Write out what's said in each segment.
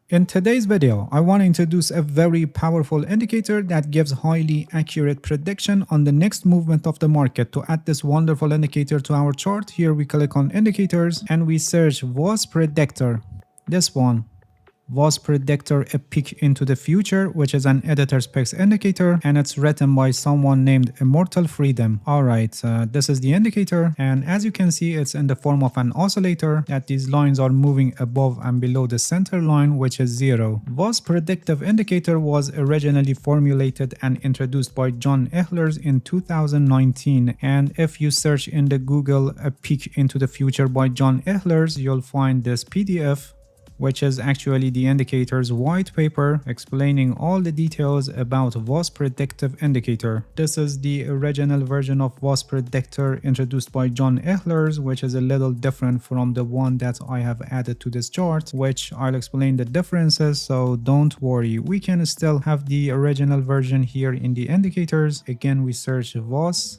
In today's video, I want to introduce a very powerful indicator that gives highly accurate prediction on the next movement of the market. To add this wonderful indicator to our chart, here we click on indicators and we search VOS predictor, this one. VOS predictor a peek into the future, which is an editor specs indicator, and it's written by someone named Immortal Freedom. Alright, this is the indicator, and as you can see, it's in the form of an oscillator that these lines are moving above and below the center line, which is 0. VOS predictive indicator was originally formulated and introduced by John Ehlers in 2019, and if you search in the Google a peek into the future by John Ehlers, you'll find this PDF, which is actually the indicator's white paper explaining all the details about VOS predictive indicator. This is the original version of VOS predictor introduced by John Ehlers, which is a little different from the one that I have added to this chart, which I'll explain the differences, so don't worry. We can still have the original version here in the indicators. Again, we search VOS,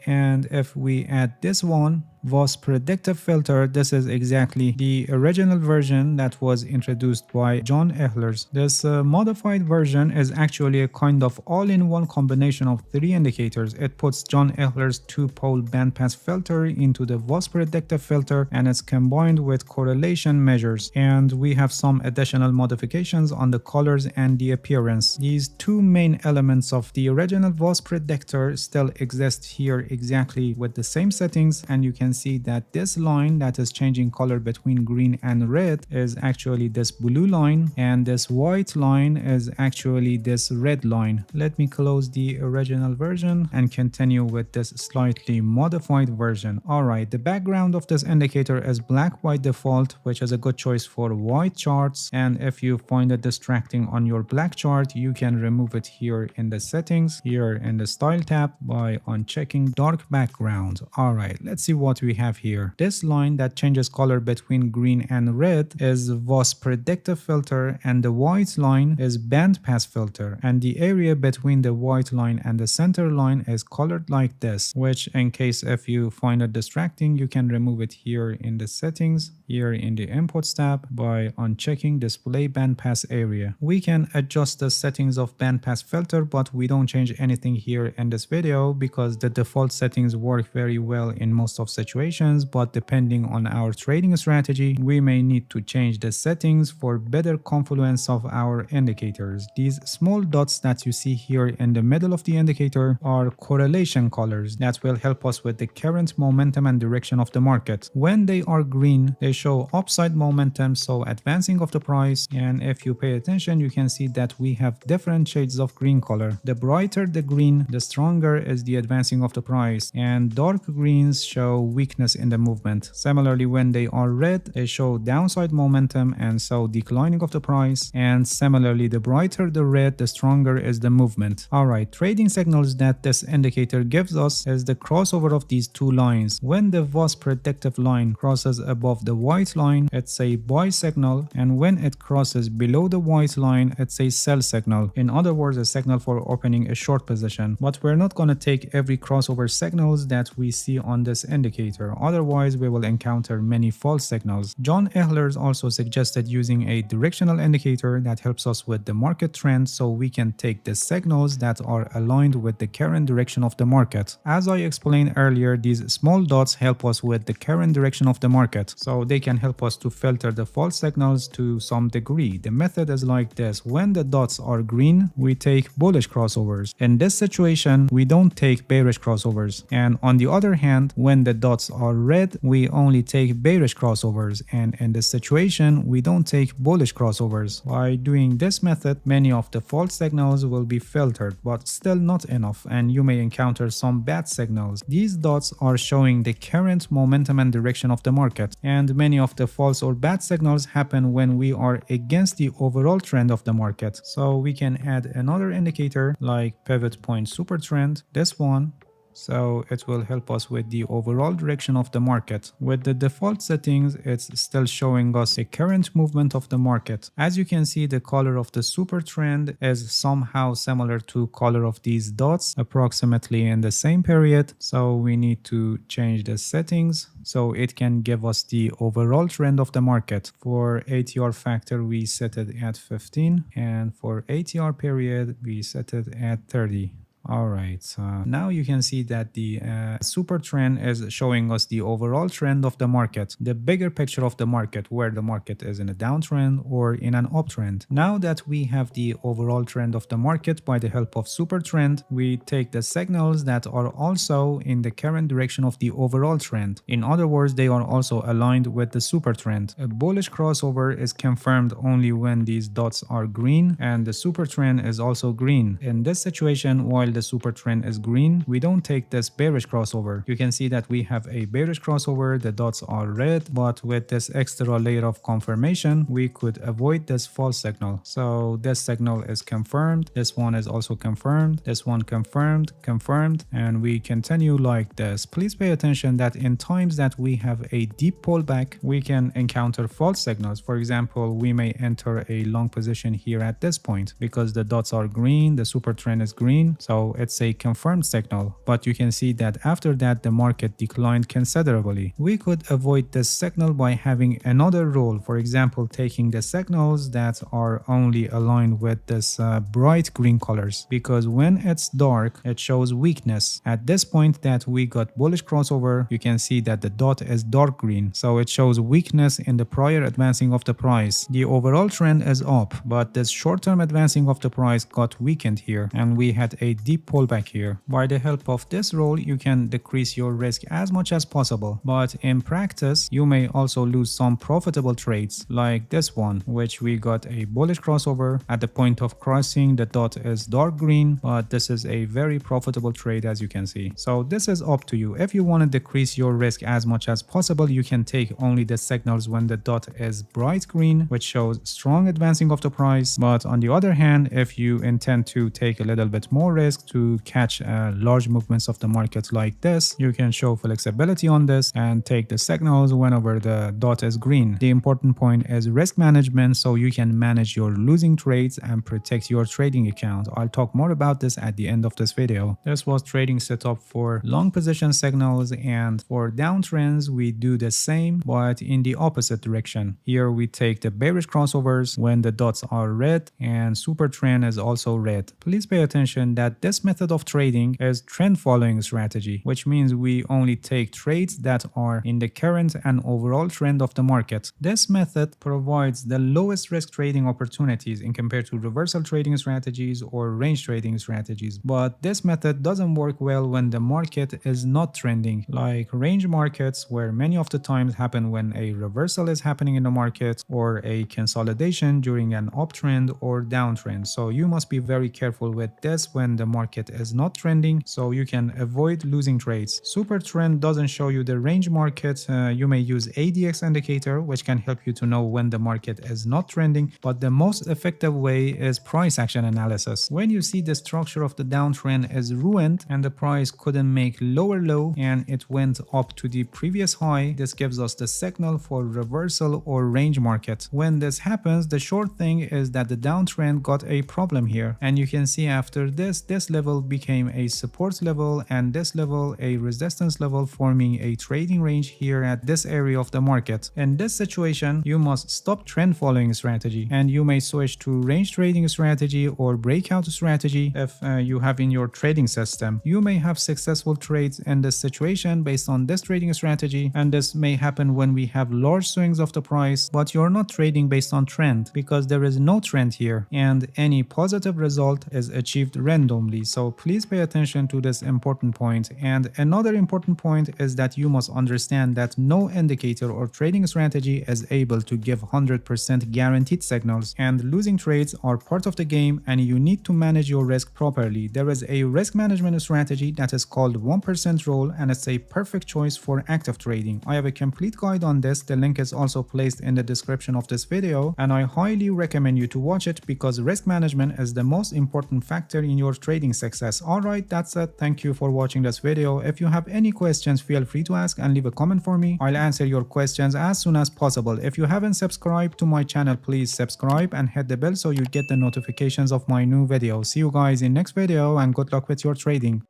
and if we add this one, VOS predictive filter, this is exactly the original version that was introduced by John Ehlers. This modified version is actually a kind of all-in-one combination of 3 indicators. It puts John Ehlers' 2-pole bandpass filter into the VOS predictive filter, and it's combined with correlation measures. And we have some additional modifications on the colors and the appearance. These 2 main elements of the original VOS predictor still exist here exactly with the same settings, and you can see that this line that is changing color between green and red is actually this blue line, and this white line is actually this red line. Let me close the original version and continue with this slightly modified version. Alright, the background of this indicator is black by default, which is a good choice for white charts, and if you find it distracting on your black chart, you can remove it here in the settings, here in the style tab, by unchecking dark background. Alright, let's see what we have here. This line that changes color between green and red is VOS predictive filter, and the white line is bandpass filter, and the area between the white line and the center line is colored like this, which in case if you find it distracting, you can remove it here in the settings, here in the inputs tab, by unchecking display bandpass area. We can adjust the settings of bandpass filter, but we don't change anything here in this video because the default settings work very well in most of situations, but depending on our trading strategy, we may need to change the settings for better confluence of our indicators. These small dots that you see here in the middle of the indicator are correlation colors that will help us with the current momentum and direction of the market. When they are green, they show upside momentum, so advancing of the price, and if you pay attention, you can see that we have different shades of green color. The brighter the green, the stronger is the advancing of the price, and dark greens show weakness in the movement. Similarly, when they are red, they show downside momentum and so declining of the price, and similarly, the brighter the red, the stronger is the movement. Alright, trading signals that this indicator gives us is the crossover of these 2 lines. When the VOS predictive line crosses above the white line, it's a buy signal, and when it crosses below the white line, it's a sell signal. In other words, a signal for opening a short position. But we're not going to take every crossover signals that we see on this indicator, otherwise we will encounter many false signals. John Ehlers also suggested using a directional indicator that helps us with the market trend, so we can take the signals that are aligned with the current direction of the market. As I explained earlier, these small dots help us with the current direction of the market, so they can help us to filter the false signals to some degree. The method is like this: when the dots are green, we take bullish crossovers. In this situation, we don't take bearish crossovers, and on the other hand, when the dots are red, we only take bearish crossovers, and in this situation, we don't take bullish crossovers. By doing this method, many of the false signals will be filtered, but still not enough, and you may encounter some bad signals. These dots are showing the current momentum and direction of the market, and many of the false or bad signals happen when we are against the overall trend of the market. So we can add another indicator like pivot point super trend, this one. So it will help us with the overall direction of the market. With the default settings, it's still showing us the current movement of the market. As you can see, the color of the super trend is somehow similar to color of these dots, approximately in the same period. So we need to change the settings so it can give us the overall trend of the market. For ATR factor, we set it at 15, and for ATR period, we set it at 30. All right, so now you can see that the super trend is showing us the overall trend of the market, the bigger picture of the market, where the market is in a downtrend or in an uptrend. Now that we have the overall trend of the market by the help of super trend, we take the signals that are also in the current direction of the overall trend. In other words, they are also aligned with the super trend. A bullish crossover is confirmed only when these dots are green and the super trend is also green. In this situation, while the super trend is green, we don't take this bearish crossover. You can see that we have a bearish crossover, the dots are red, but with this extra layer of confirmation, we could avoid this false signal. So this signal is confirmed, this one is also confirmed, this one confirmed, and we continue like this. Please pay attention that in times that we have a deep pullback, we can encounter false signals. For example, we may enter a long position here at this point because the dots are green, the super trend is green, so it's a confirmed signal. But you can see that after that the market declined considerably. We could avoid this signal by having another rule, for example taking the signals that are only aligned with this bright green colors, because when it's dark it shows weakness. At this point that we got bullish crossover, you can see that the dot is dark green, so it shows weakness in the prior advancing of the price. The overall trend is up, but this short-term advancing of the price got weakened here and we had a deep pullback here. By the help of this rule, you can decrease your risk as much as possible, but in practice you may also lose some profitable trades like this one, which we got a bullish crossover. At the point of crossing, the dot is dark green, but this is a very profitable trade, as you can see. So this is up to you. If you want to decrease your risk as much as possible, you can take only the signals when the dot is bright green, which shows strong advancing of the price. But on the other hand, if you intend to take a little bit more risk to catch large movements of the market like this, you can show flexibility on this and take the signals whenever the dot is green. The important point is risk management, so you can manage your losing trades and protect your trading account. I'll talk more about this at the end of this video. This was trading setup for long position signals, and for downtrends we do the same but in the opposite direction. Here we take the bearish crossovers when the dots are red and super trend is also red. Please pay attention that this method of trading is trend following strategy, which means we only take trades that are in the current and overall trend of the market. This method provides the lowest risk trading opportunities in compared to reversal trading strategies or range trading strategies, but this method doesn't work well when the market is not trending, like range markets, where many of the times happen when a reversal is happening in the market or a consolidation during an uptrend or downtrend. So you must be very careful with this when the market is not trending, so you can avoid losing trades. Super trend doesn't show you the range market. You may use ADX indicator, which can help you to know when the market is not trending, but the most effective way is price action analysis. When you see the structure of the downtrend is ruined and the price couldn't make lower low and it went up to the previous high, this gives us the signal for reversal or range market. When this happens, the short thing is that the downtrend got a problem here, and you can see after this level became a support level and this level a resistance level, forming a trading range here at this area of the market. In this situation, you must stop trend following strategy and you may switch to range trading strategy or breakout strategy if you have in your trading system. You may have successful trades in this situation based on this trading strategy, and this may happen when we have large swings of the price, but you're not trading based on trend because there is no trend here and any positive result is achieved randomly. So please pay attention to this important point. And another important point is that you must understand that no indicator or trading strategy is able to give 100% guaranteed signals, and losing trades are part of the game and you need to manage your risk properly. There is a risk management strategy that is called 1% rule, and it's a perfect choice for active trading. I have a complete guide on this. The link is also placed in the description of this video, and I highly recommend you to watch it because risk management is the most important factor in your trading trading success. Alright, that's it. Thank you for watching this video. If you have any questions, feel free to ask and leave a comment for me. I'll answer your questions as soon as possible. If you haven't subscribed to my channel, please subscribe and hit the bell so you get the notifications of my new videos. See you guys in next video and good luck with your trading.